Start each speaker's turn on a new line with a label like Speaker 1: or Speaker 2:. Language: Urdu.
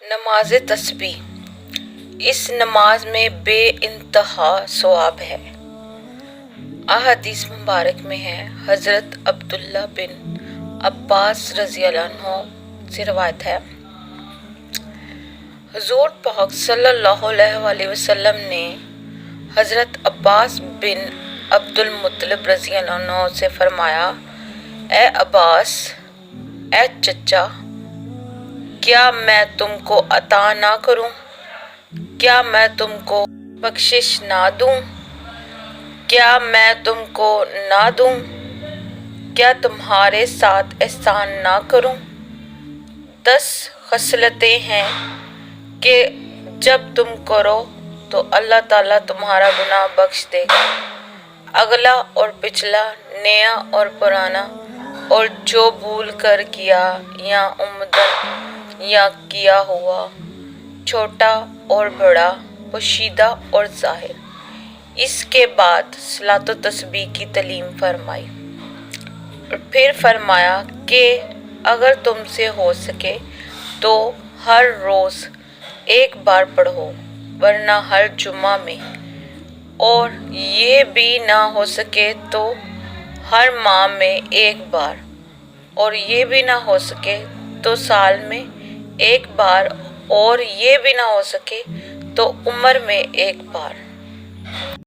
Speaker 1: نماز تسبیح اس نماز میں بے انتہا ثواب ہے۔ احادیث مبارک میں ہے، حضرت عبداللہ بن عباس رضی اللہ عنہ سے روایت ہے، حضور پاک صلی اللہ علیہ وسلم نے حضرت عباس بن عبد المطلب رضی اللہ عنہ سے فرمایا، اے عباس، اے چچا، کیا میں تم کو عطا نہ کروں؟ کیا میں تم کو بخشش نہ دوں؟ کیا میں تم کو نہ دوں؟ کیا تمہارے ساتھ احسان نہ کروں؟ 10 خصلتیں ہیں کہ جب تم کرو تو اللہ تعالیٰ تمہارا گناہ بخش دے گا، اگلا اور پچھلا، نیا اور پرانا، اور جو بھول کر کیا یا عمدن یا کیا ہوا، چھوٹا اور بڑا، پوشیدہ اور ظاہر۔ اس کے بعد صلاۃ و تسبیح کی تعلیم فرمائی اور پھر فرمایا کہ اگر تم سے ہو سکے تو ہر روز ایک بار پڑھو، ورنہ ہر جمعہ میں، اور یہ بھی نہ ہو سکے تو ہر ماہ میں ایک بار، اور یہ بھی نہ ہو سکے تو سال میں ایک بار، اور یہ بھی نہ ہو سکے تو عمر میں ایک بار۔